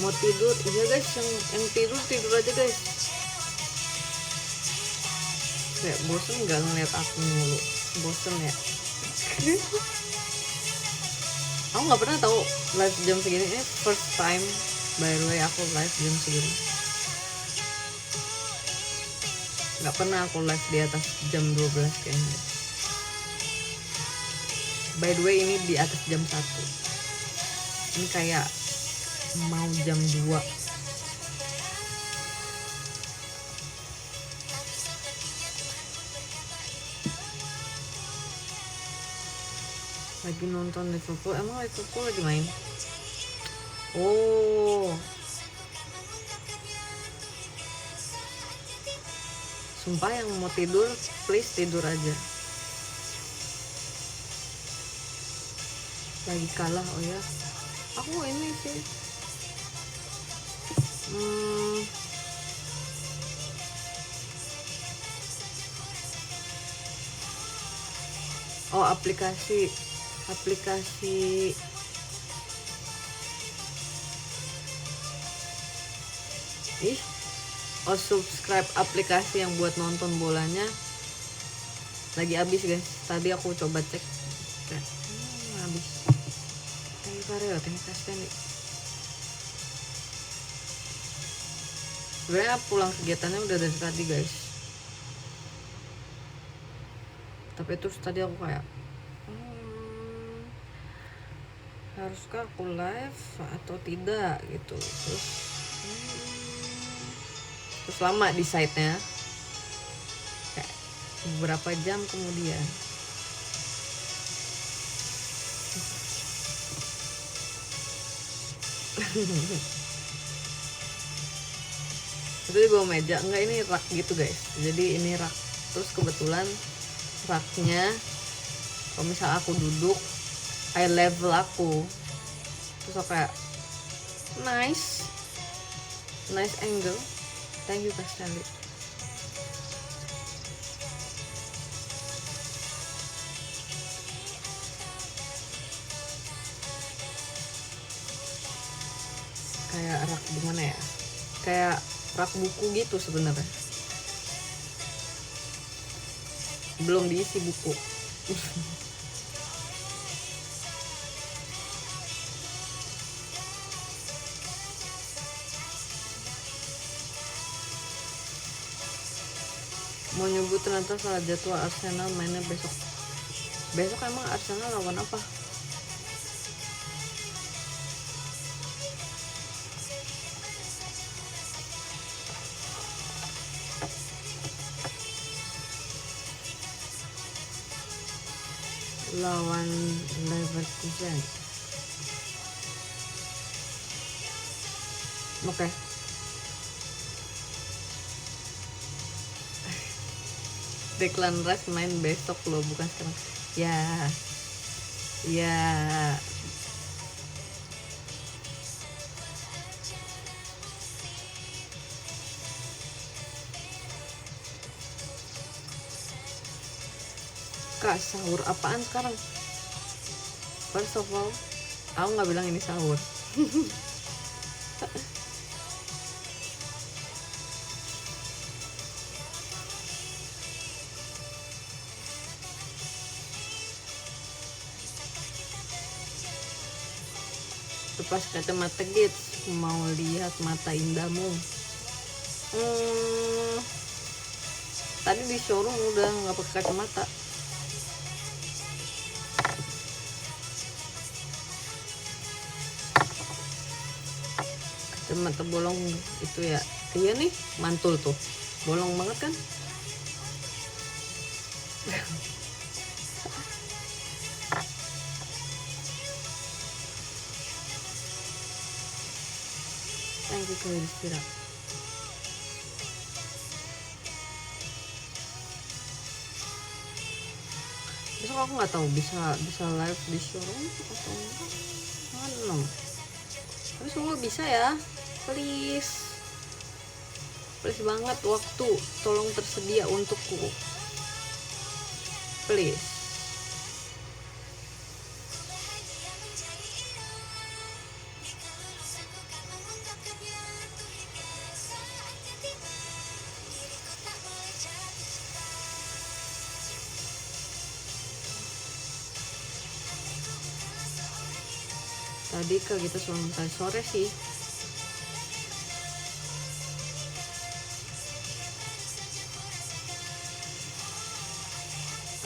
mau tidur. Iya guys, yang tidur aja guys. Kayak bosen gak ngeliat aku mulu, bosen ya. Aku nggak pernah tahu live jam segini. Ini first time by the way aku live jam segini. Nggak pernah aku live di atas jam 12 kayaknya. By the way ini di atas jam 1. Ini kayak mau jam 2. Lagi nonton Liverpool. Emang Liverpool lagi main? Oh, sumpah yang mau tidur please tidur aja. Lagi kalah. Oh ya, aku ini sih oh aplikasi subscribe aplikasi yang buat nonton bolanya lagi habis guys. Tadi aku coba cek habis. Thank you Karyo, thank you Kasteni. Sebenarnya pulang kegiatannya udah dari tadi guys, tapi terus tadi aku kayak haruskah aku live atau tidak gitu. Terus lama di site-nya, kayak beberapa jam kemudian. Itu di bawah meja, enggak, ini rak gitu guys. Jadi ini rak, terus kebetulan raknya kalau misal aku duduk eye level aku, terus aku kayak nice angle. Thank you Kak Stanley. Kayak rak gimana ya, kayak rak buku gitu sebenarnya, belum diisi buku. Mau nyebut ternyata salah jadwal. Arsenal mainnya besok. Emang Arsenal lawan apa? Lawan Leverkusen. Oke. Declan Rice main besok loh, bukan sekarang. Ya. Kak, sahur apaan sekarang? First of all, aku nggak bilang ini sahur. Lepas kacamata Gates, mau lihat mata indahmu. Tadi di showroom udah nggak pakai kacamata. Kacamata bolong itu ya. Iya nih, mantul tuh, bolong banget kan. Thank you Kak Istira. Besok aku nggak tahu bisa live di showroom atau enggak. Tapi semoga bisa ya, please banget. Waktu tolong tersedia untukku, please. Tadi ke kita selesai sore sih.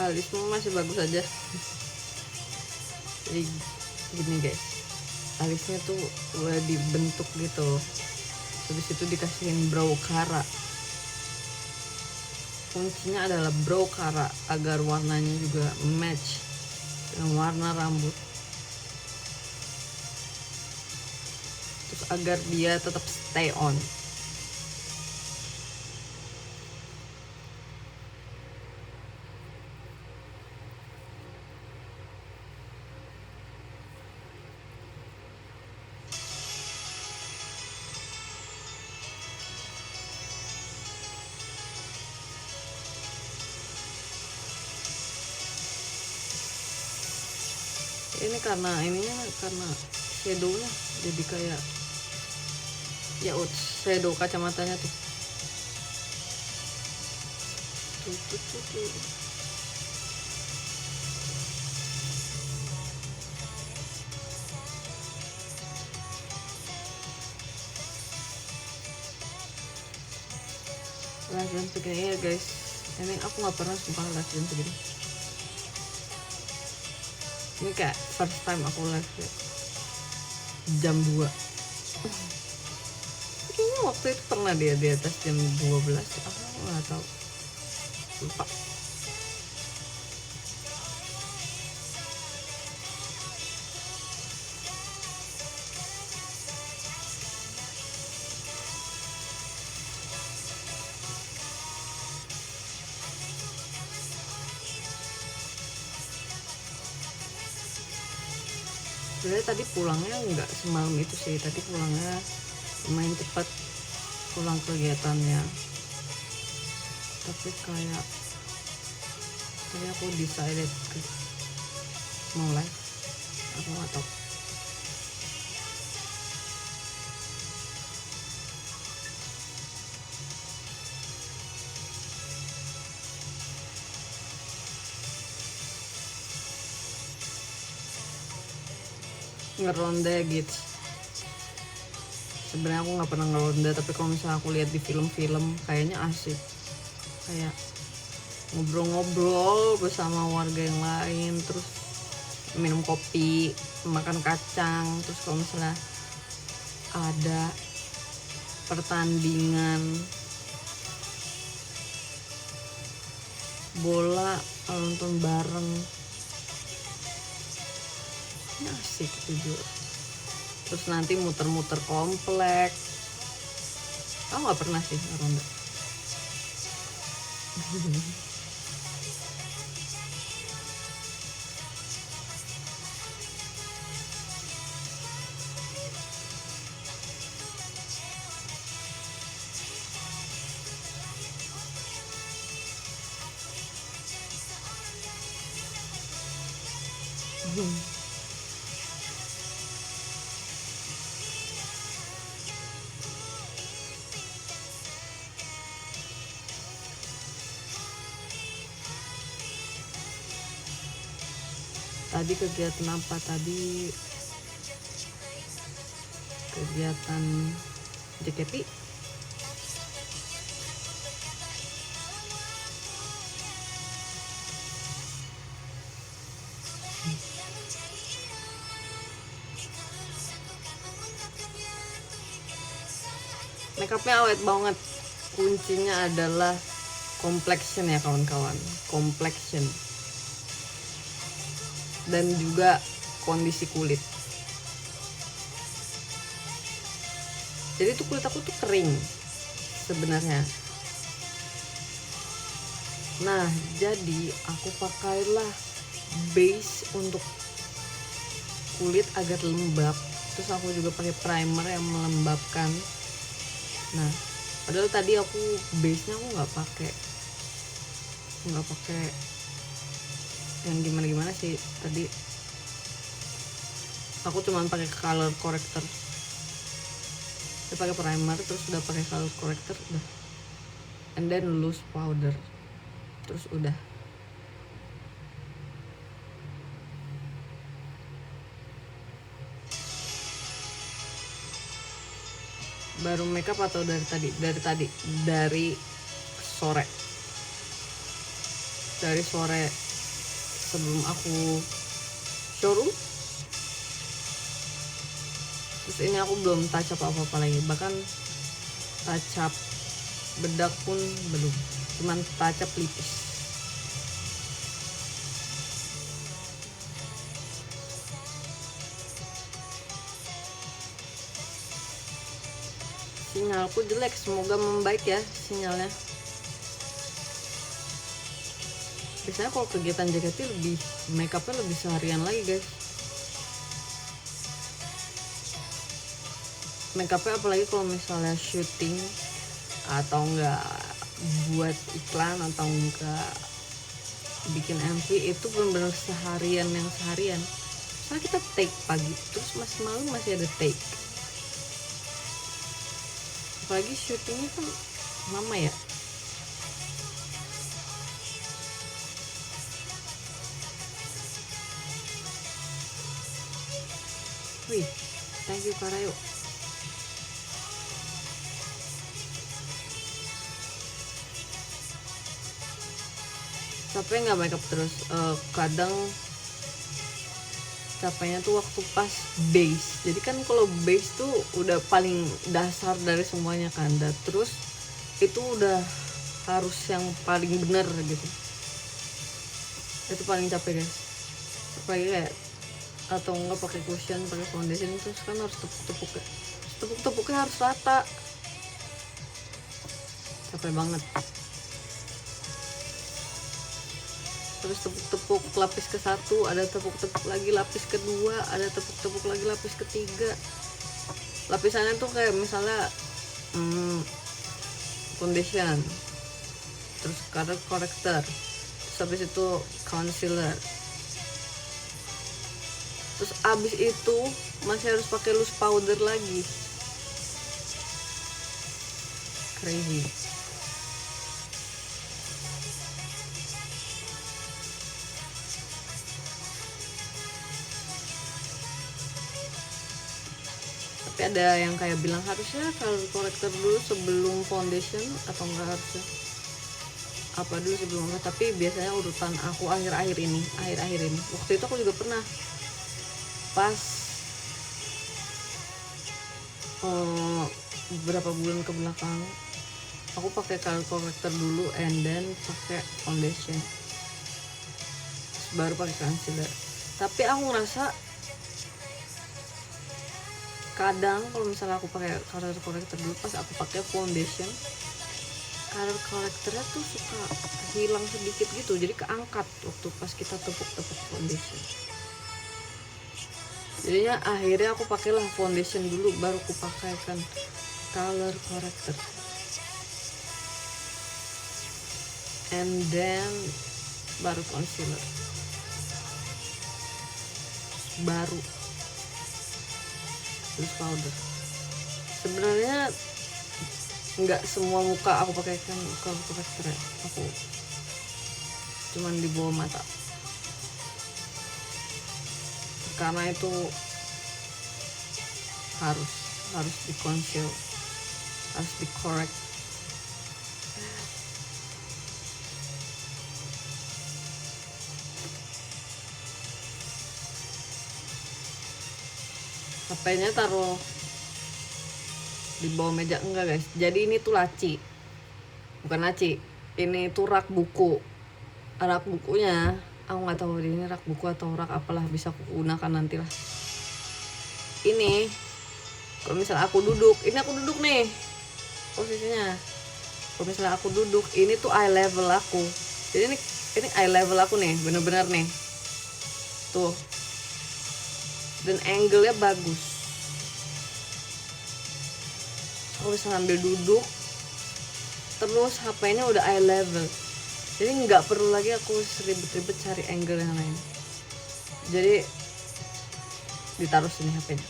Alismu masih bagus aja. Jadi gini guys, alisnya tuh udah dibentuk gitu, habis itu dikasihin brow kara. Kuncinya adalah brow kara agar warnanya juga match dengan warna rambut, terus agar dia tetap stay on. Ini karena shadownya jadi kayak ya shadow kacamatanya tuh. Tuh. Live jam segini ya guys, ini aku nggak pernah sumpah live jam segini. Ini kayak first time aku live ya. Jam 2. Kayaknya waktu itu pernah dia di atas jam 12. Aku nggak tahu, lupa. Sebenarnya tadi pulangnya nggak semalam itu sih, tadi pulangnya lumayan cepat pulang kegiatannya, tapi kayak tadi aku decided mau live, aku nggak tahu. Ngeronde gitu, sebenarnya aku nggak pernah ngeronda, tapi kalau misalnya aku lihat di film-film kayaknya asik, kayak ngobrol-ngobrol bersama warga yang lain, terus minum kopi, makan kacang, terus kalau misalnya ada pertandingan bola nonton bareng, ini asik jujur. Terus nanti muter-muter komplek. Aku nggak pernah sih ronda. Tadi kegiatan apa tadi? Kegiatan JKT. Makeupnya awet banget. Kuncinya adalah complexion ya kawan-kawan, complexion. Dan juga kondisi kulit. Jadi tuh kulit aku tuh kering sebenarnya. Nah, jadi aku pakailah base untuk kulit agar lembab. Terus aku juga pakai primer yang melembabkan. Nah, padahal tadi aku base-nya aku nggak pakai yang gimana sih. Tadi aku cuma pakai color corrector. Saya pakai primer, terus udah pakai color corrector, udah, and then loose powder, terus udah. Baru makeup atau dari tadi? Dari sore. Dari sore sebelum aku showroom. Terus ini aku belum touch up apa-apa lagi. Bahkan touch up bedak pun belum. Cuman touch up lipis. Sinyalku jelek, semoga membaik ya sinyalnya. Biasanya kalau kegiatan JKT lebih makeupnya lebih seharian lagi guys. Makeupnya apalagi kalau misalnya syuting atau enggak buat iklan atau enggak bikin MV, itu benar-benar seharian yang seharian. Soalnya kita take pagi terus masih malam masih ada take. Apalagi syutingnya kan lama ya. Wih, thank you Karayo. Capek nggak makeup terus? Kadang capeknya tuh waktu pas base. Jadi kan kalau base tuh udah paling dasar dari semuanya kan. Dan terus itu udah harus yang paling bener gitu. Itu paling capek guys. Apalagi kayak atau enggak pakai cushion, pakai foundation, terus kan harus tepuk-tepuknya harus rata. Capek banget. Terus tepuk-tepuk lapis ke-1, ada tepuk-tepuk lagi lapis kedua, ada tepuk-tepuk lagi lapis ketiga. Lapisannya tuh kayak misalnya foundation, terus color corrector, terus habis itu concealer, terus abis itu masih harus pakai loose powder lagi. Crazy. Tapi ada yang kayak bilang harusnya color corrector dulu sebelum foundation, atau enggak harusnya apa dulu sebelum apa. Tapi biasanya urutan aku akhir-akhir ini. Waktu itu aku juga pernah pas beberapa bulan ke belakang aku pakai color corrector dulu and then pakai foundation, baru pakai concealer. Tapi aku ngerasa kadang kalau misalnya aku pakai color corrector dulu pas aku pakai foundation, color correctornya tuh suka hilang sedikit gitu, jadi keangkat waktu pas kita tepuk-tepuk foundation. Jadinya akhirnya aku pakailah foundation dulu, baru aku pakaikan color corrector, and then baru concealer, baru loose powder. Sebenarnya nggak semua muka aku pakaikan color corrector ya, aku cuman di bawah mata karena itu harus di conceal, harus di correct. HP-nya taruh di bawah meja enggak guys, jadi ini tuh laci, bukan laci, ini tuh rak buku. Rak bukunya aku nggak tahu ini rak buku atau rak apalah, bisa aku gunakan nantilah. Ini kalau misalnya aku duduk, ini aku duduk nih posisinya. Kalau misalnya aku duduk, ini tuh eye level aku. Jadi ini eye level aku nih, bener-bener nih tuh, dan angle-nya bagus. Aku bisa ngambil duduk, terus HP-nya udah eye level, jadi nggak perlu lagi aku ribet-ribet cari angle yang lain. Jadi ditaruh sini HP-nya.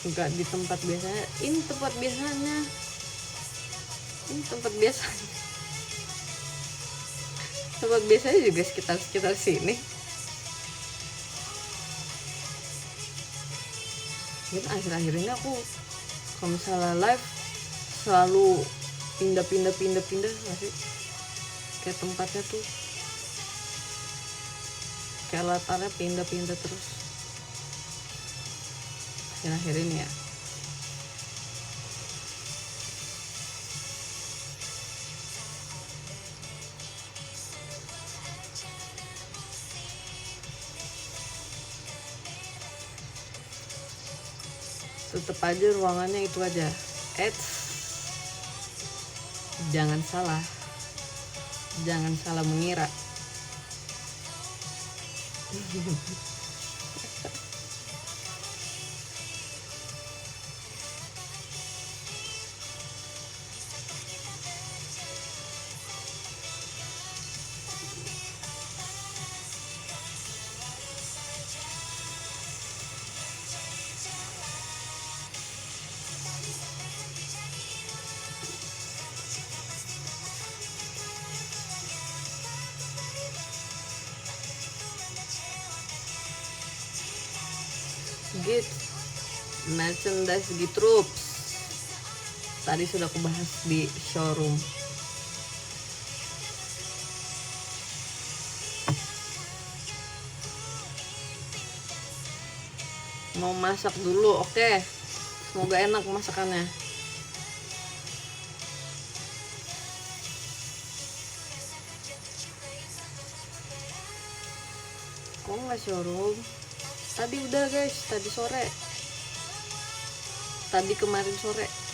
nggak di tempat biasanya. Ini tempat biasanya, ini tempat biasanya, tempat biasanya juga sekitar sini. Gitu, akhir-akhir ini aku kalau misalnya live selalu pindah nggak sih, kayak tempatnya tuh kayak latarnya pindah terus akhir-akhir ini ya. Tetep aja ruangannya itu aja. Jangan salah mengira. Git merchandise Gitroops tadi sudah aku bahas di showroom. Mau masak dulu, oke. Semoga enak masakannya. Kok nggak showroom? Tadi udah guys, tadi sore, tadi kemarin sore.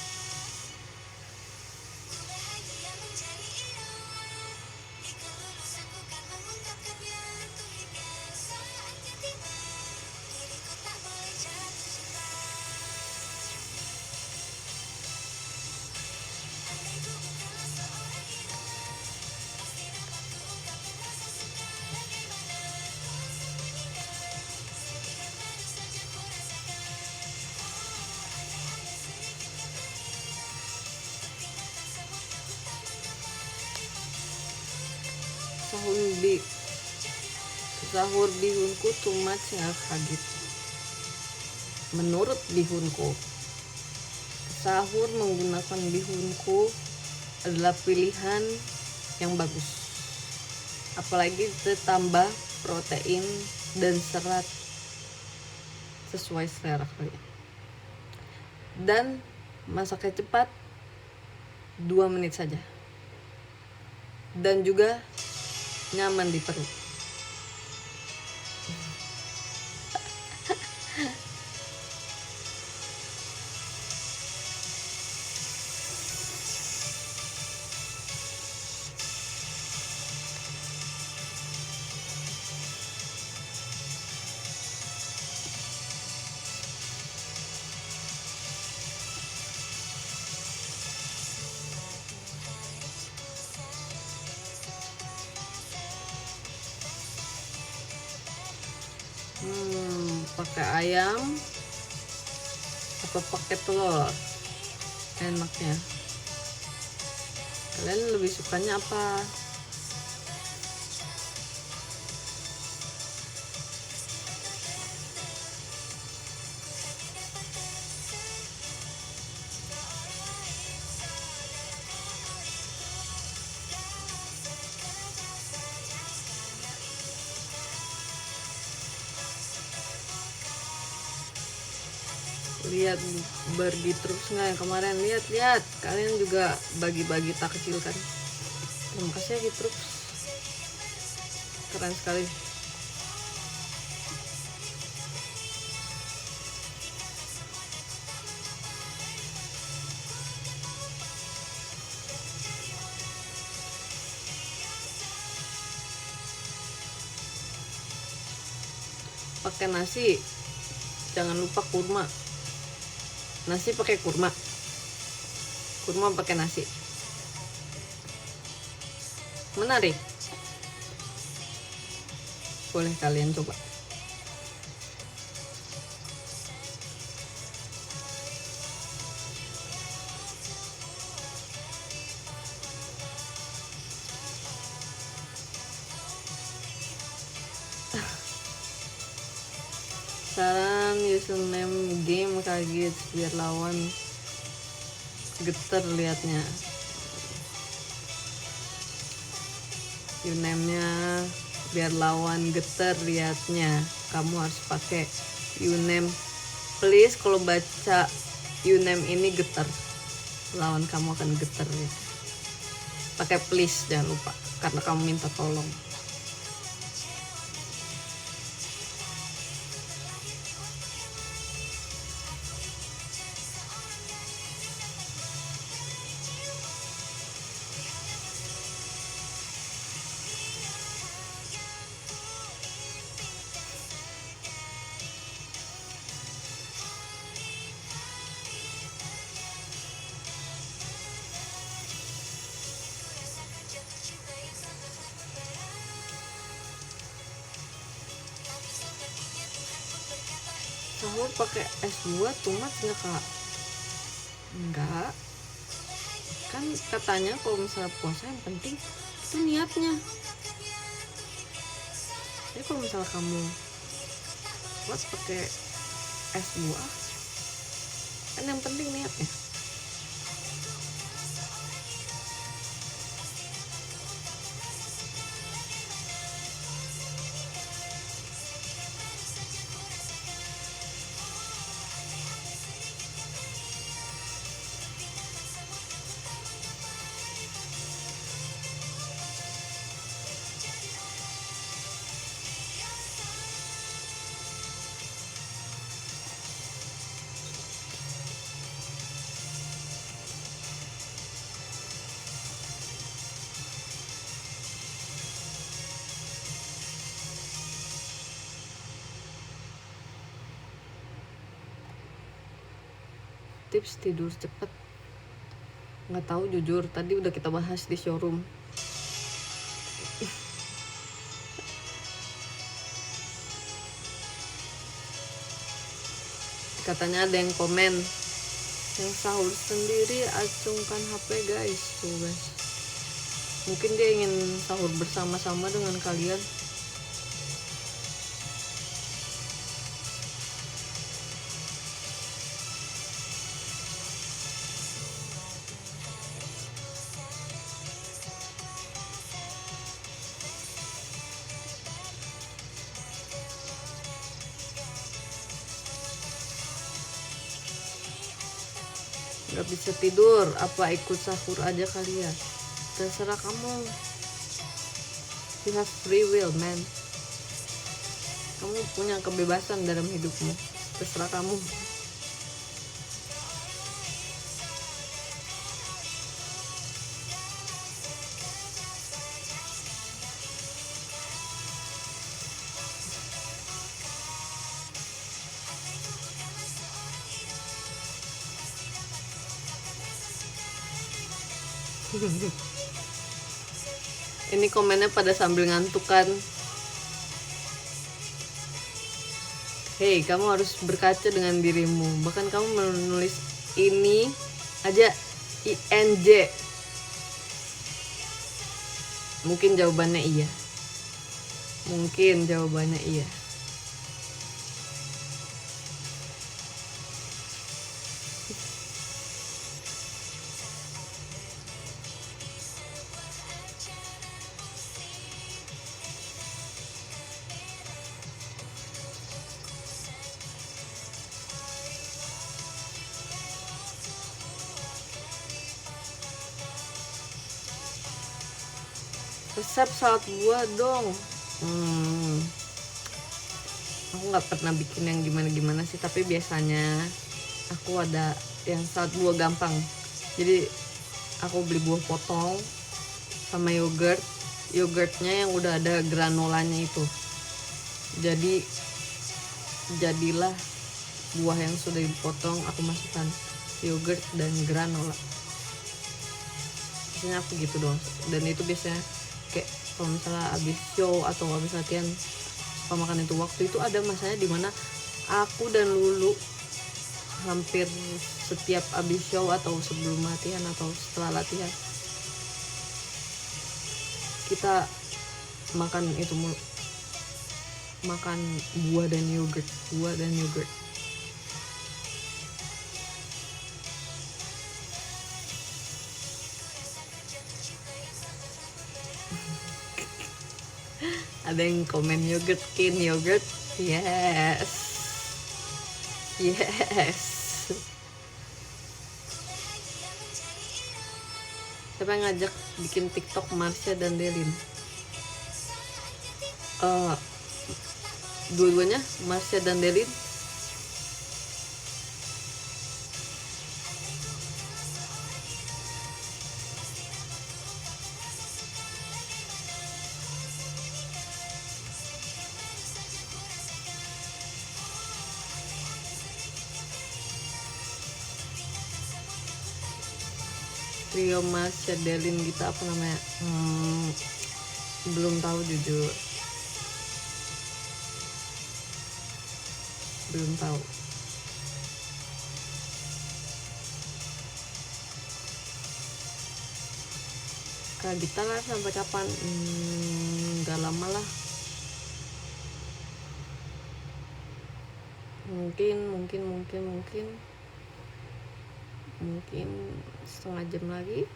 Sahur bihunku too much nggak kaget. Menurut bihunku, sahur menggunakan bihunku adalah pilihan yang bagus, apalagi ditambah protein dan serat sesuai selera kalian. Dan masaknya cepat, 2 menit saja, dan juga nyaman di perut. Pakai ayam apa pakai telur enaknya? Kalian lebih sukanya apa? Lihat bagi terus nggak yang kemarin, lihat kalian juga bagi-bagi tak kecil kan. Terima kasih ya Gitroops, keren sekali. Pakai nasi, jangan lupa kurma. Nasi pakai kurma pakai nasi, menarik. Boleh kalian coba. Penasaran username game kaget biar lawan geter liatnya. Uname-nya biar lawan geter liatnya. Kamu harus pakai uname. Please kalau baca uname ini geter, lawan kamu akan geter ya. Pakai please, jangan lupa, karena kamu minta tolong. Sahur pakai S2 tumat nggak kak? Enggak, kan katanya kalau misalnya puasa yang penting itu niatnya. Jadi kalau misalnya kamu buat pakai es buah, kan yang penting niatnya. Tips tidur cepet, nggak tahu jujur, tadi udah kita bahas di showroom. Katanya ada yang komen, yang sahur sendiri acungkan HP guys. Tuh guys, mungkin dia ingin sahur bersama-sama dengan kalian. Gak bisa tidur, apa ikut sahur aja kali ya? Terserah kamu. You have free will, man. Kamu punya kebebasan dalam hidupmu. Terserah kamu. Ini komennya pada sambil ngantuk kan. Hei, kamu harus berkaca dengan dirimu. Bahkan kamu menulis ini aja INJ. Mungkin jawabannya iya. Mungkin jawabannya iya. Resep salad buah dong. Aku nggak pernah bikin yang gimana-gimana sih, tapi biasanya aku ada yang salad buah gampang. Jadi aku beli buah potong sama yogurtnya yang udah ada granulanya itu. Jadi jadilah buah yang sudah dipotong, aku masukkan yogurt dan granola. Biasanya aku gitu dong. Dan itu biasanya kayak kalau misalnya abis show atau abis latihan suka makan itu. Waktu itu ada masanya dimana aku dan Lulu hampir setiap abis show atau sebelum latihan atau setelah latihan kita makan itu mulu. makan buah dan yogurt. Ada yang komen yogurt skin yogurt. Yes. Siapa yang ngajak bikin TikTok Marsha dan Delin? Dua-duanya Marsha dan Delin. Trio Marsha Delin gitu apa namanya? Belum tahu jujur. Belum tahu. Kak Gita lah sampai kapan? Nggak lama lah. Mungkin setengah jam lagi.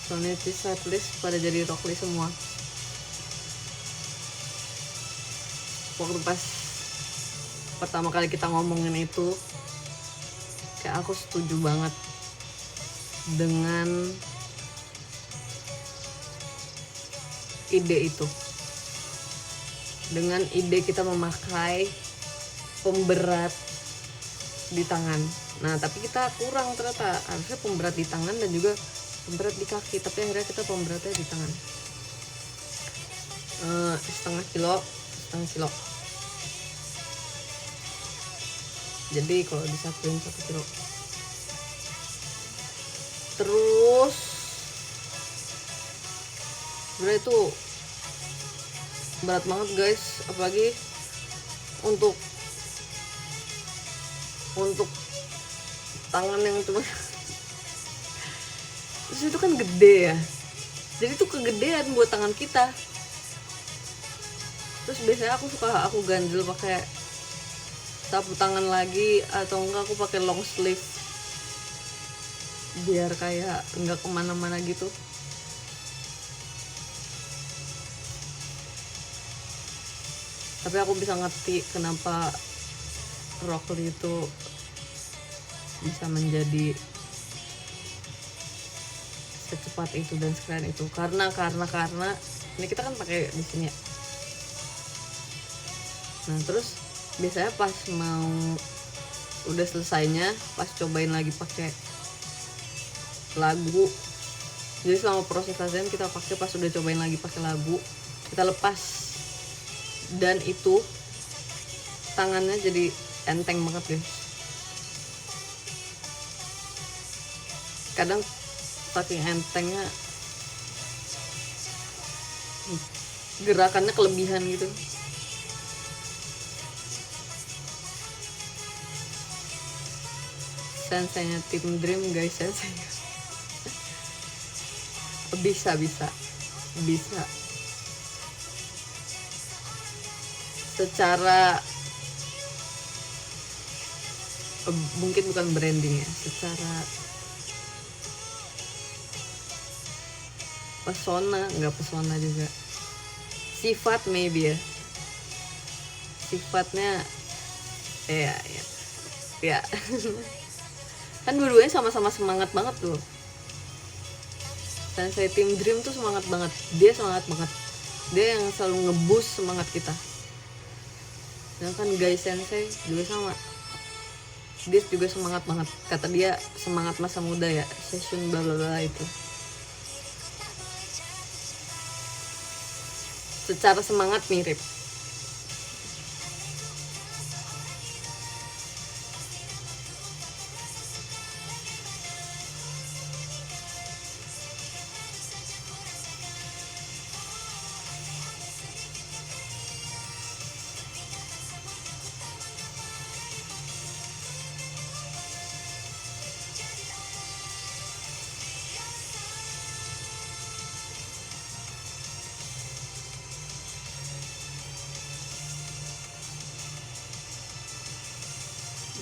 Soalnya di setlist pada jadi rockly semua. Waktu pas pertama kali kita ngomongin itu, kayak aku setuju banget dengan ide itu, dengan ide kita memakai pemberat di tangan. Nah tapi kita kurang ternyata, harusnya pemberat di tangan dan juga pemberat di kaki, tapi akhirnya kita pemberatnya di tangan. Setengah kilo. Jadi kalau disatuin 1 kilo. Terus sebenarnya itu berat banget guys, apalagi untuk tangan yang cuma terus itu kan gede ya, jadi itu kegedean buat tangan kita. Terus biasanya aku ganjel pakai sapu tangan lagi, atau enggak aku pakai long sleeve biar kayak enggak kemana-mana gitu. Tapi aku bisa ngerti kenapa Rockly itu bisa menjadi secepat itu dan sekeren itu, karena ini kita kan pakai di sini ya. Nah terus biasanya pas mau udah selesainya, pas cobain lagi pakai lagu, jadi selama proses latihan kita pakai, pas udah cobain lagi pakai lagu kita lepas, dan itu tangannya jadi enteng banget deh. Kadang saking entengnya gerakannya kelebihan gitu. Senseinya Tim Dream guys, senseinya bisa secara mungkin bukan branding ya, secara pesona juga, sifat maybe ya, sifatnya ya kan dua-duanya sama-sama semangat banget tuh. Sensei Tim Dream tuh semangat banget, dia yang selalu nge-boost semangat kita. Sedangkan guys Sensei juga sama, dia juga semangat banget, kata dia semangat masa muda ya, session bla bla bla itu. Secara semangat mirip.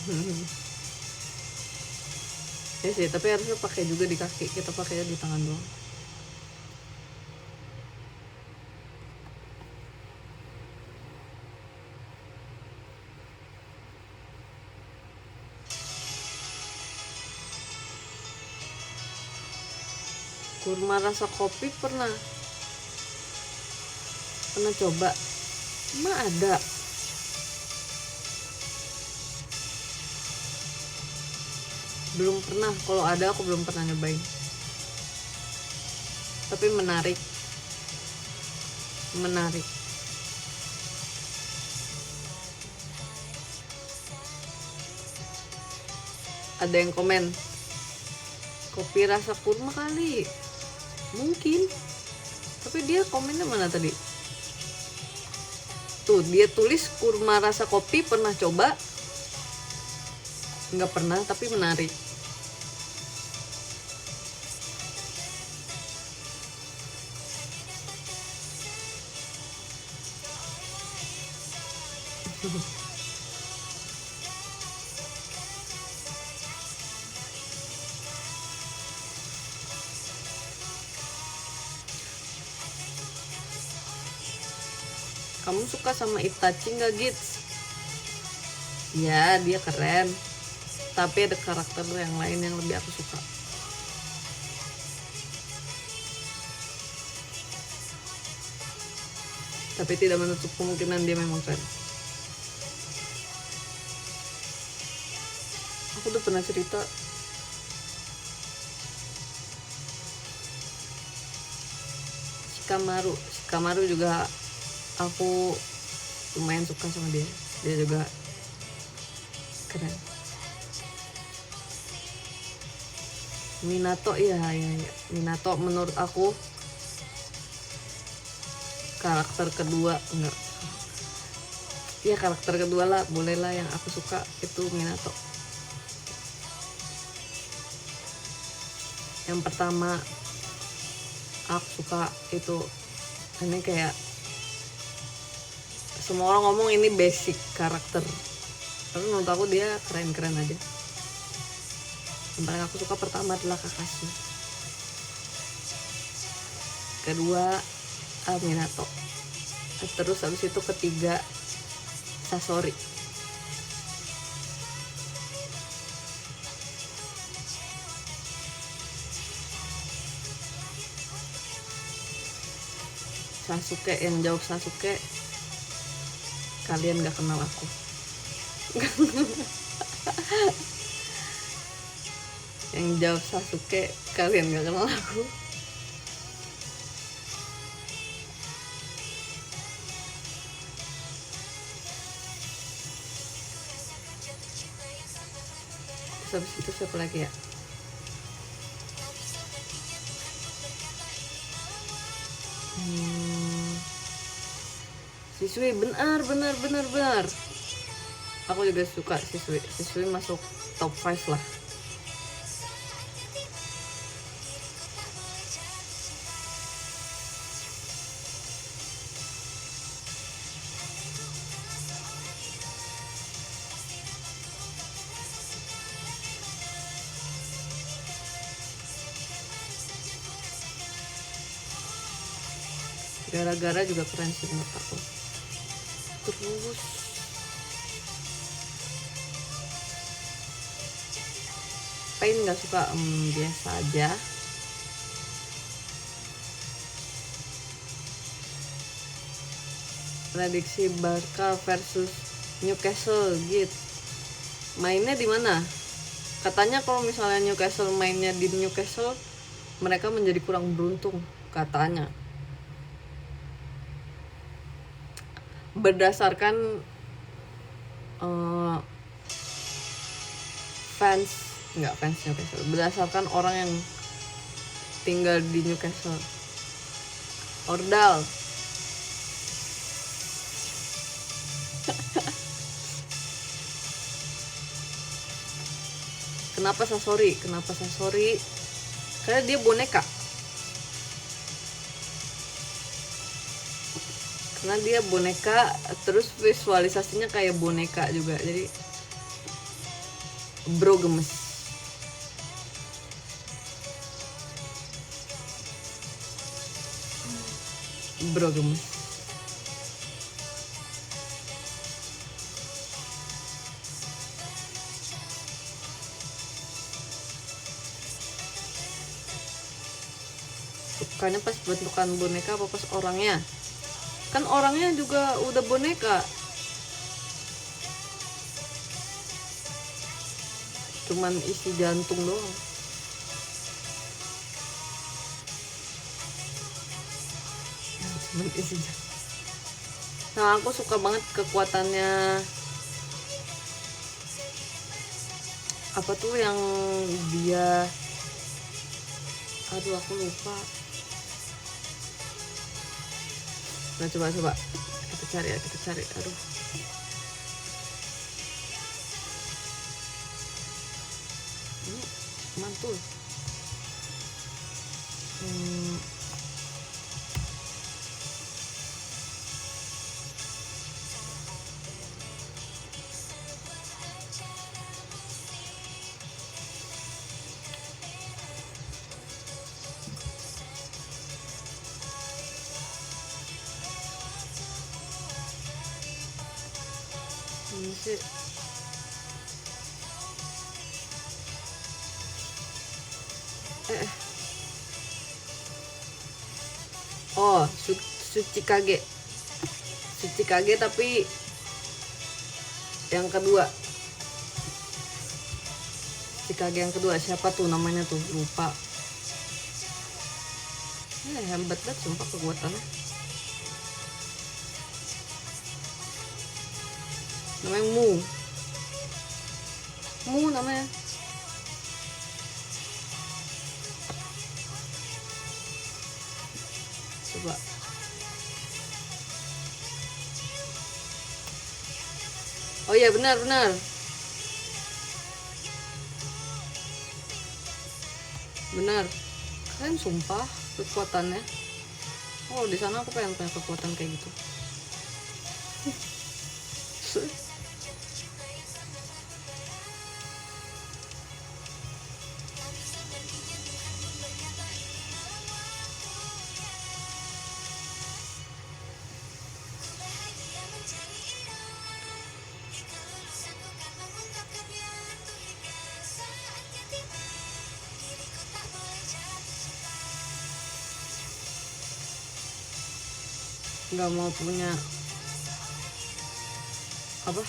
Ya sih, tapi harusnya pakai juga di kaki, kita pakainya di tangan doang. Kurma rasa kopi pernah coba, emang ada. Belum pernah, kalau ada aku belum pernah nyobain. Tapi menarik. Ada yang komen, kopi rasa kurma kali. Mungkin. Tapi dia komennya mana tadi? Tuh, dia tulis kurma rasa kopi pernah coba. Nggak pernah, tapi menarik. Kamu suka sama Itachi nggak, Gits? Ya, dia keren. Tapi ada karakter yang lain yang lebih aku suka. Tapi tidak menutup kemungkinan dia memang keren. Aku udah pernah cerita. Shikamaru juga aku lumayan suka sama dia. Dia juga keren. Minato, iya. Minato menurut aku karakter kedua, enggak. Ya karakter kedua lah, bolehlah yang aku suka itu Minato. Yang pertama aku suka itu, ini kayak semua orang ngomong ini basic karakter, tapi menurut aku dia keren-keren aja. Yang paling aku suka pertama adalah Kakashi, kedua Minato, terus habis itu ketiga Sasori. Sasuke, yang jawab Sasuke kalian gak kenal aku. Yang jawab Sasuke kalian gak kenal aku. Terus habis itu siapa lagi ya? Shisui, benar. Aku juga suka Shisui masuk top 5 lah. Gara-gara juga keren sih menurut aku. Terus Pain nggak suka, biasa aja. Prediksi Barca versus Newcastle gitu. Mainnya di mana? Katanya kalau misalnya Newcastle mainnya di Newcastle, mereka menjadi kurang beruntung katanya. Berdasarkan fans Newcastle, berdasarkan orang yang tinggal di Newcastle. Ordal. Kenapa Sasori? Karena dia boneka. Karena dia boneka, terus visualisasinya kayak boneka juga. Jadi Bro gemes. Bro gemes. Sukanya pas bentukan boneka apa pas orangnya? Kan orangnya juga udah boneka, cuman isi jantung doang. Cuman isi jantung. Nah, aku suka banget kekuatannya apa tuh yang dia, aduh aku lupa. Nah, coba kita cari. Aduh, ini mantul. Ini sih oh, Tsuchikage tapi yang kedua. Tsuchikage yang kedua siapa tuh namanya tuh, lupa. Hebat banget sumpah kekuatannya. Namanya Mu namanya. Coba. Oh iya, benar. Keren sumpah kekuatannya. Oh, di sana aku pengen punya kekuatan kayak gitu. Nggak mau punya apa,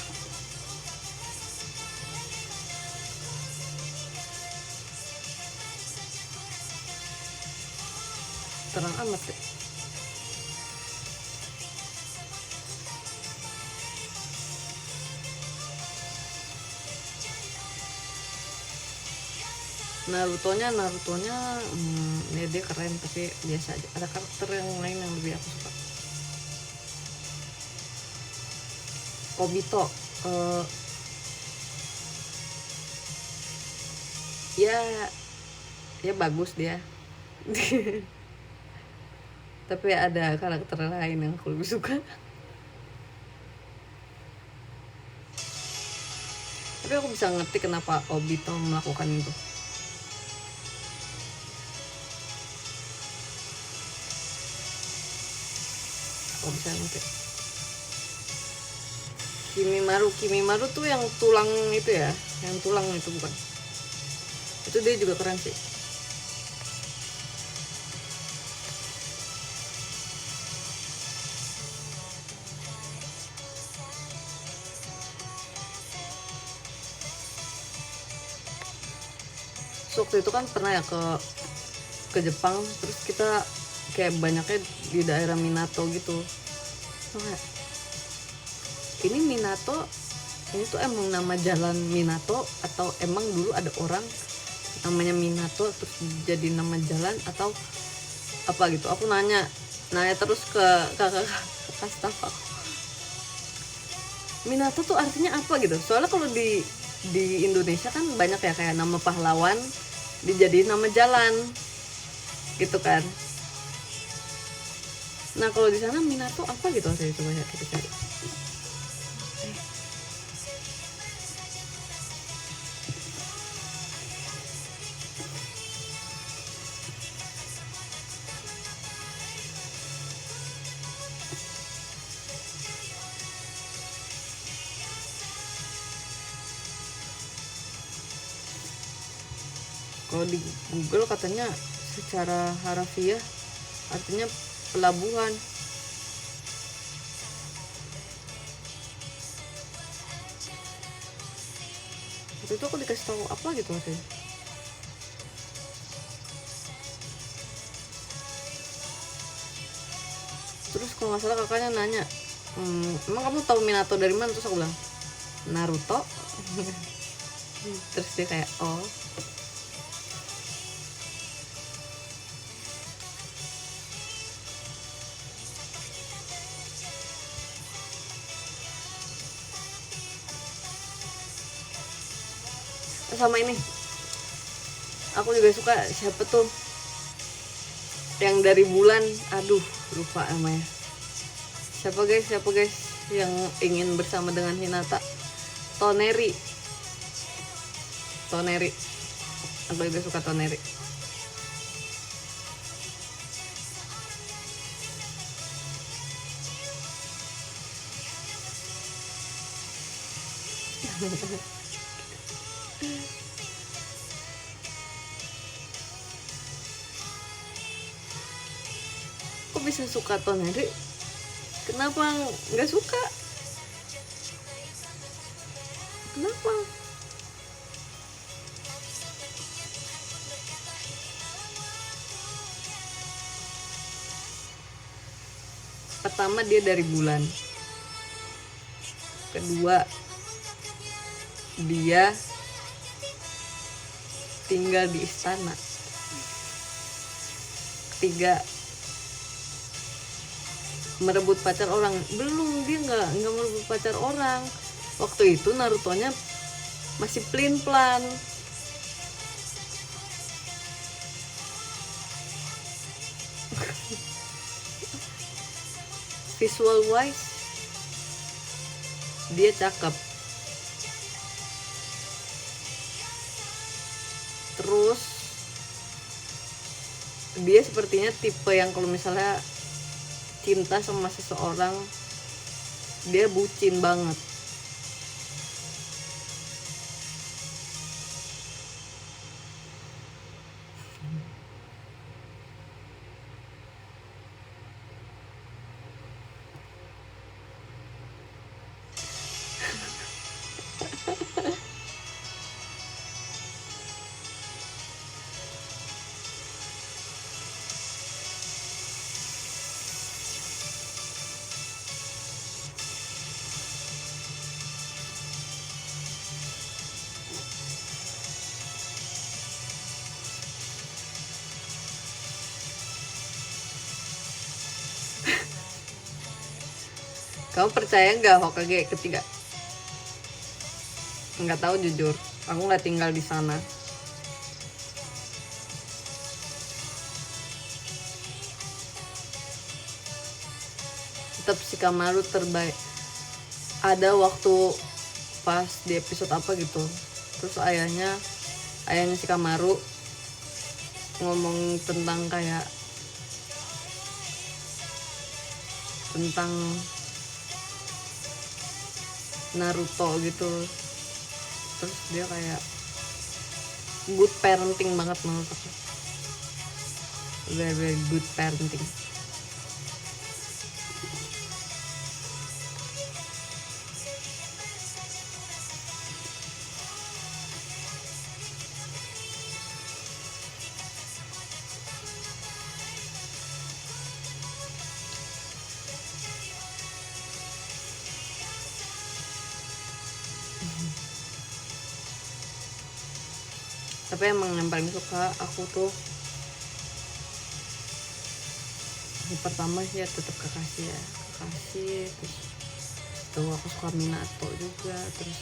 terang amat deh. Narutonya ya dia keren tapi biasa aja. Ada karakter yang lain yang lebih aku suka. Obito, ya bagus dia. Tapi ada karakter lain yang aku lebih suka. Tapi aku bisa ngerti kenapa Obito melakukan itu. Aku bisa ngerti. Kimimaru tuh yang tulang itu ya, yang tulang itu bukan? Itu dia juga keren sih. So, waktu itu kan pernah ya ke Jepang, terus kita kayak banyaknya di daerah Minato gitu. Ini Minato, ini tuh emang nama jalan Minato atau emang dulu ada orang namanya Minato terus jadi nama jalan atau apa gitu. Aku nanya terus ke kakak staff aku, Minato tuh artinya apa gitu. Soalnya kalau di Indonesia kan banyak ya kayak nama pahlawan dijadiin nama jalan gitu kan. Nah kalau di sana Minato apa gitu, saya coba ya kita cari. Kalau di Google katanya secara harafiah artinya pelabuhan. Waktu itu aku dikasih tahu apa gitu maksudnya. Terus kalau nggak salah kakaknya nanya, emang kamu tahu Minato dari mana? Terus aku bilang Naruto. Terus dia kayak oh. Sama ini aku juga suka, siapa tuh yang dari bulan, aduh lupa namanya. Siapa guys yang ingin bersama dengan Hinata? Toneri. Aku juga suka Toneri. Kok bisa suka Toneri? Kenapa nggak suka? Kenapa? Pertama dia dari bulan. Kedua dia tinggal di istana. Ketiga merebut pacar orang. Belum, dia nggak merebut pacar orang. Waktu itu Naruto-nya masih pelin-pelan. Visual wise dia cakep. Terus dia sepertinya tipe yang kalau misalnya cinta sama seseorang dia bucin banget. Kamu percaya nggak Hokage ketiga? Nggak tahu jujur, aku nggak tinggal di sana. Tetap Shikamaru terbaik. Ada waktu pas di episode apa gitu, terus ayahnya Shikamaru ngomong tentang kayak tentang Naruto gitu, terus dia kayak good parenting banget menurut aku, very good parenting. Tapi emang yang paling suka aku tuh yang pertama sih ya tetap Kakashi ya, terus tuh aku suka Minato juga, terus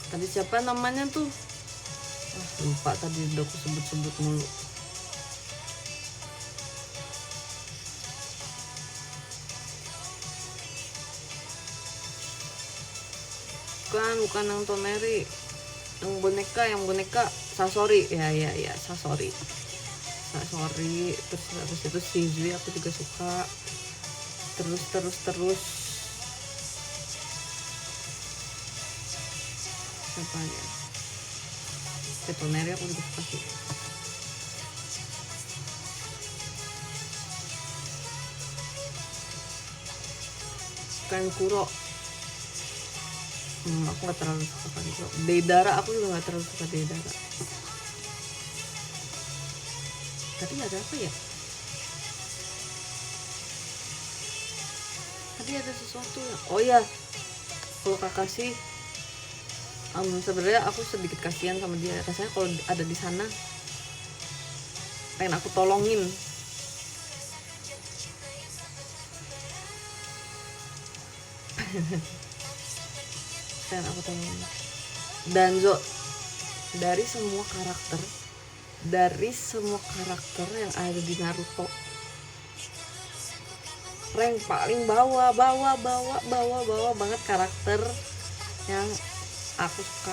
tadi siapa namanya tuh, lupa tadi udah aku sebut mulu. Bukan yang Toneri, yang boneka Sasori ya Sasori. Terus habis itu Shizui aku juga suka. Terus siapa ya, Petoneri aku juga suka sih. Kankuro, aku nggak terlalu suka Kankuro. Deidara aku juga nggak terlalu suka Deidara. Tadi ada apa ya? Tadi ada sesuatu ya. Oh ya, kalau Kakashi, sebenarnya aku sedikit kasihan sama dia. Rasanya kalau ada di sana, pengen aku tolongin. Pengen aku tolongin. Danzo, dari semua karakter yang ada di Naruto, rank paling bawah banget karakter yang aku suka.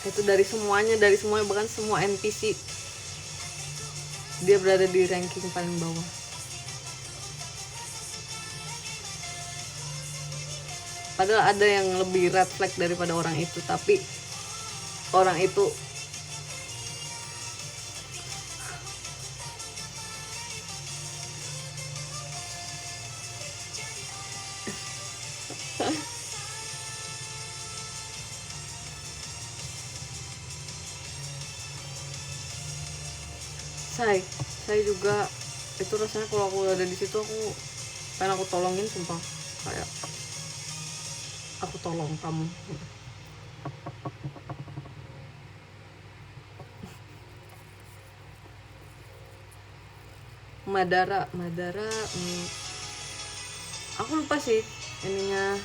Itu dari semuanya bahkan semua NPC, dia berada di ranking paling bawah. Padahal ada yang lebih red flag daripada orang itu, tapi orang itu saya juga itu rasanya kalau aku ada di situ aku pengen aku tolongin, sumpah, kayak aku tolong kamu. Madara, aku lupa sih ininya,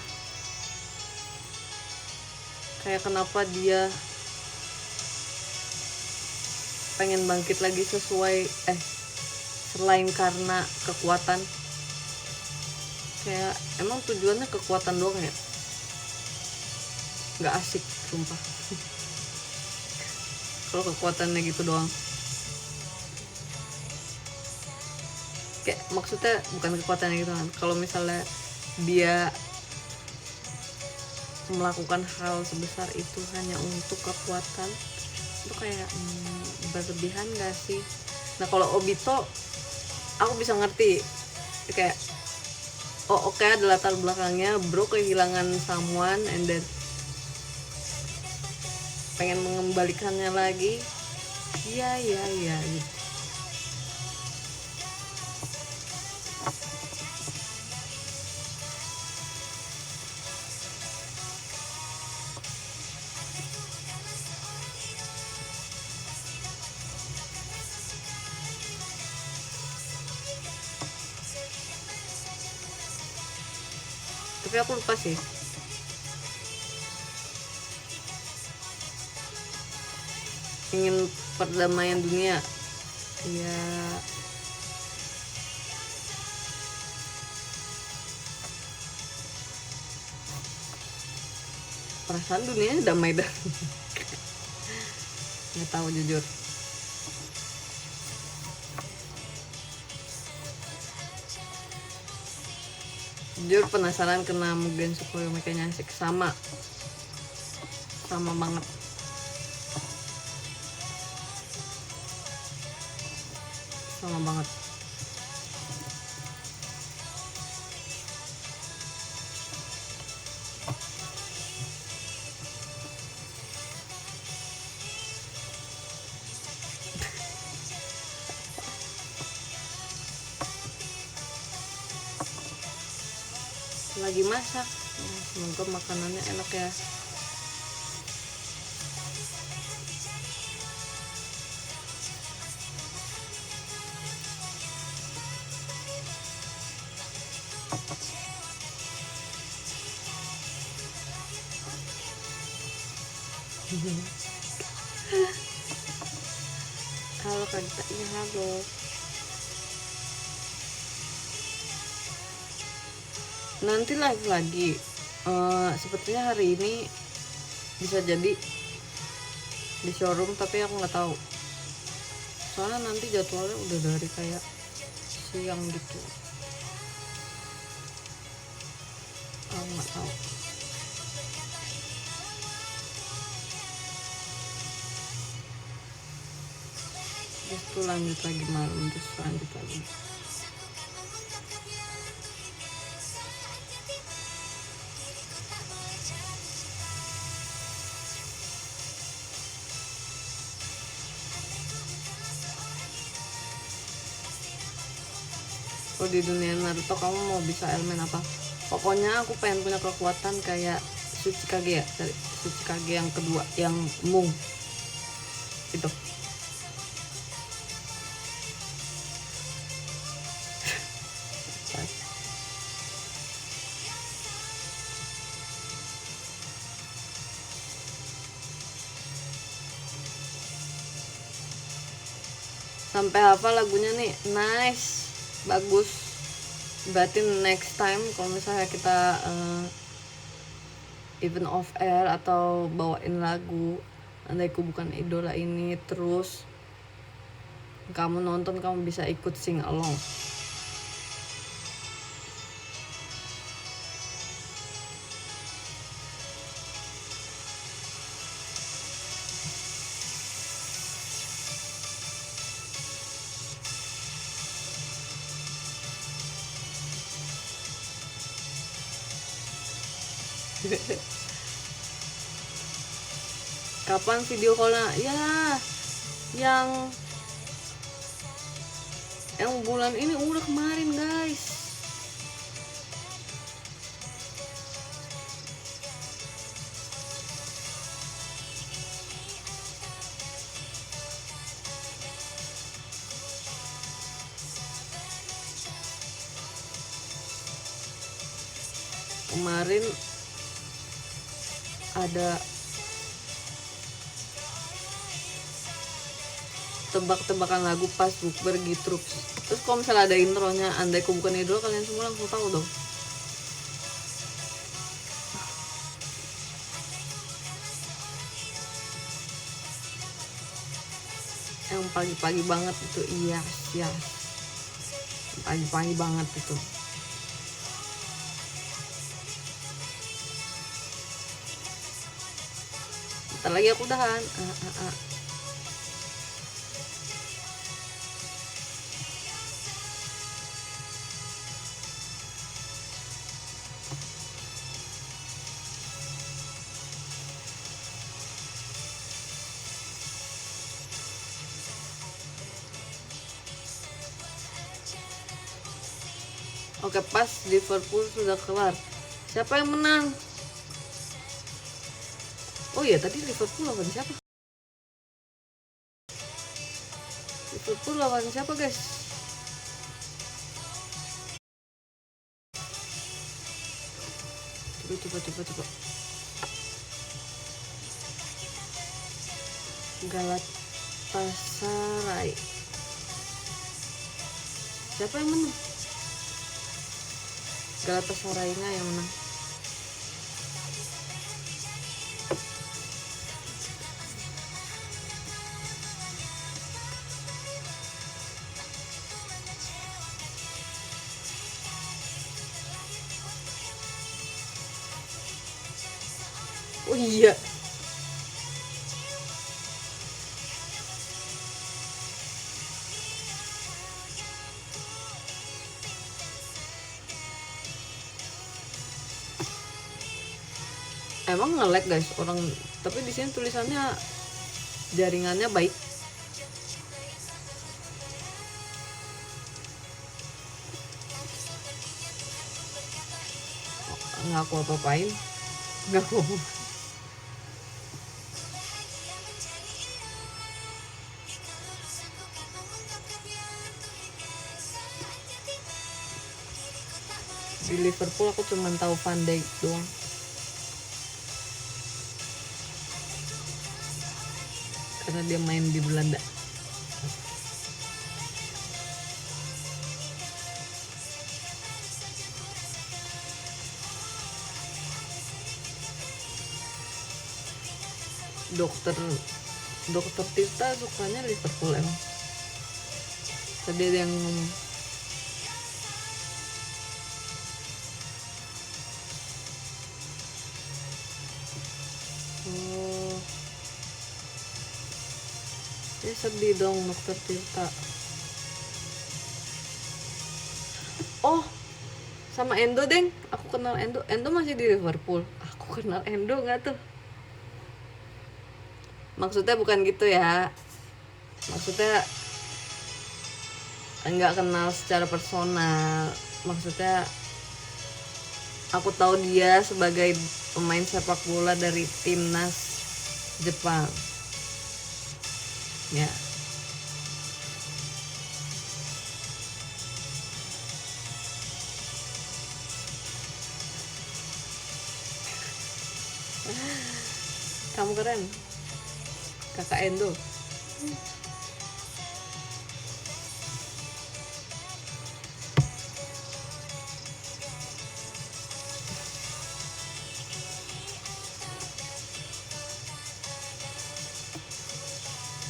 kayak kenapa dia pengen bangkit lagi selain karena kekuatan. Kayak emang tujuannya kekuatan doang ya, nggak asik sumpah. Kalau kekuatannya gitu doang, kayak maksudnya bukan kekuatannya gitu kan. Kalau misalnya dia melakukan hal sebesar itu hanya untuk kekuatan, itu kayak berlebihan gak sih? Nah kalau Obito aku bisa ngerti, kayak oh oke, ada latar belakangnya, bro kehilangan someone and then pengen mengembalikannya lagi, iya gitu. Tapi aku lupa sih. Ingin perdamaian dunia, ya perasaan dunia damai dah. Nggak tahu jujur. Jujur penasaran kena Mugen Tsukuyomi, makanya asik, sama banget. Sama banget. Lagi masak, semoga makanannya enak ya. Halo Kak Gita, iya halo. Nanti live lagi, sepertinya hari ini bisa jadi di showroom, tapi aku nggak tahu. Soalnya nanti jadwalnya udah dari kayak siang gitu. Aku nggak tahu. Terus tuh lanjut lagi malam, terus lanjut lagi. Kalau di dunia Naruto kamu mau bisa elemen apa? Pokoknya aku pengen punya kekuatan kayak Tsuchikage ya, Tsuchikage yang kedua, yang Mung itu. Sampai hafal lagunya nih, nice, bagus. Berarti next time kalau misalnya kita event off air atau bawain lagu Andaiku Bukan Idola ini, terus kamu nonton, kamu bisa ikut sing along. Kapan video callnya? Ya, yang bulan ini udah kemarin guys. Kemarin ada tebak-tebakan lagu pas bukber gitu. Terus kalau misalnya ada intronya Andaiku Bukan Idola, kalian semua langsung tahu dong. Yang pagi-pagi banget itu, iya, pagi-pagi banget itu. Ntar lagi aku udahan. Oke, pas Liverpool sudah kelar. Siapa yang menang? Oh iya, tadi Liverpool lawan siapa? Liverpool lawan siapa guys? Coba. Galatasaray. Siapa yang menang? Galatasaraynya yang menang. Oh iya. Emang nge-lag guys orang, tapi di sini tulisannya jaringannya baik. Nggak aku apa-apain, nggak aku apa. Di Liverpool aku cuma tahu Van Dijk doang. Karena dia main di Belanda. Dokter Tirta sukanya Liverpool emang. Tadi ada yang ngomong. Oh. Ya sedih dong dokter Tirta. Oh, sama Endo deng, aku kenal Endo. Endo masih di Liverpool. Aku kenal Endo nggak tuh? Maksudnya bukan gitu ya. Maksudnya nggak kenal secara personal. Maksudnya aku tahu dia sebagai pemain sepak bola dari timnas Jepang. Ya. Kamu keren, kakak Endo.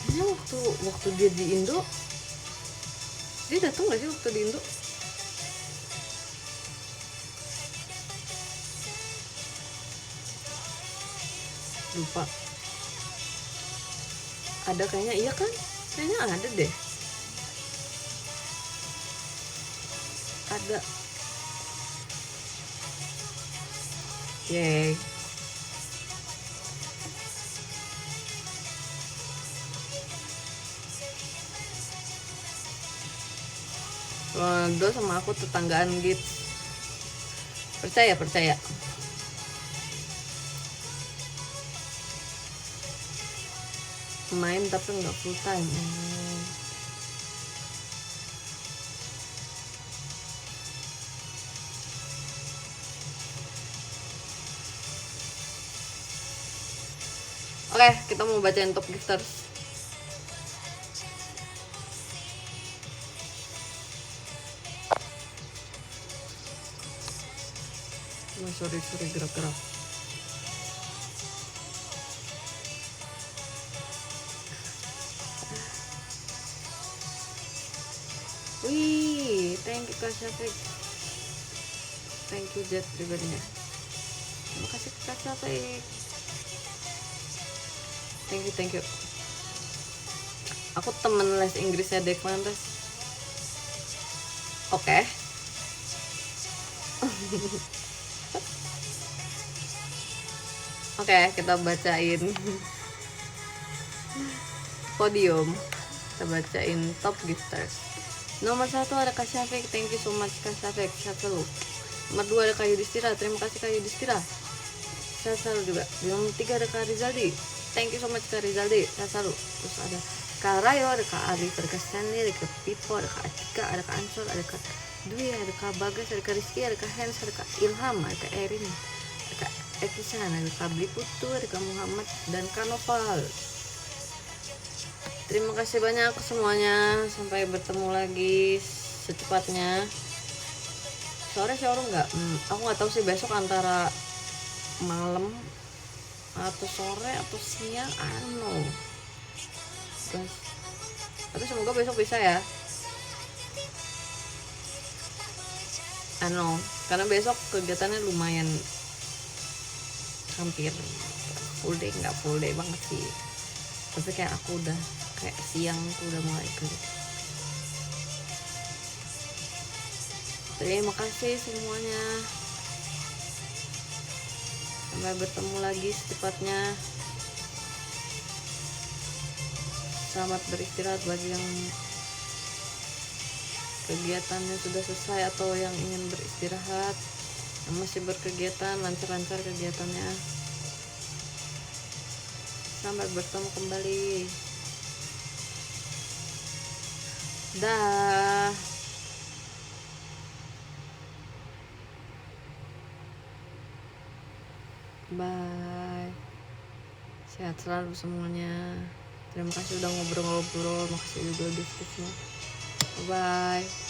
Kayaknya waktu dia di Indo, dia datang nggak sih waktu di Indo? Lupa. Ada kayaknya, iya kan? Kayaknya ada deh. Ada. Yeay. Ronaldo sama aku tetanggaan gitu. Percaya. Main tapi nggak full time. Oke, kita mau bacain top gifters. Sorry gerak-gerak. Wih, thank you Kak Syafiq. Thank you Jet pribadinya. Terima kasih Kak Syafiq. Thank you. Aku temen les Inggrisnya Deklan tes. Oke. Oke, kita bacain podium. Kita bacain top gifters. Nomor 1 ada Kak Syafiq, thank you so much Kak Syafiq, sehat selalu. Nomor 2 ada Kak Yudhistira, terima kasih Kak Yudhistira, sehat selalu juga. Di nomor 3 ada Kak Rizaldi, thank you so much Kak Rizaldi, sehat selalu. Terus ada Kak Rayo, ada Kak Alif, ada Kak Stanley, ada Kak Pipo, ada Kak Atika, ada Kak Ansel, ada Kak Dwi, ada Kak Bagas, ada Kak Rizky, ada Kak Hens, ada Kak Ilham, ada Kak Erin, ada Kak Ekisan, ada Kak Bli Putu, ada Kak Muhammad, dan Kak Noval. Terima kasih banyak semuanya. Sampai bertemu lagi secepatnya. Sore nggak? Aku nggak tahu sih, besok antara malam atau sore atau siang, I don't know guys. Tapi semoga besok bisa ya. I don't know, karena besok kegiatannya lumayan hampir full day, nggak full day banget sih. Tapi kayak aku udah kayak siang tuh udah mulai kerja. Terima kasih semuanya. Sampai bertemu lagi secepatnya. Selamat beristirahat bagi yang kegiatannya sudah selesai atau yang ingin beristirahat. Yang masih berkegiatan, lancar-lancar kegiatannya. Sampai bertemu kembali. Dah. Bye. Sehat selalu semuanya. Terima kasih udah ngobrol-ngobrol. Makasih juga diskusinya. Bye.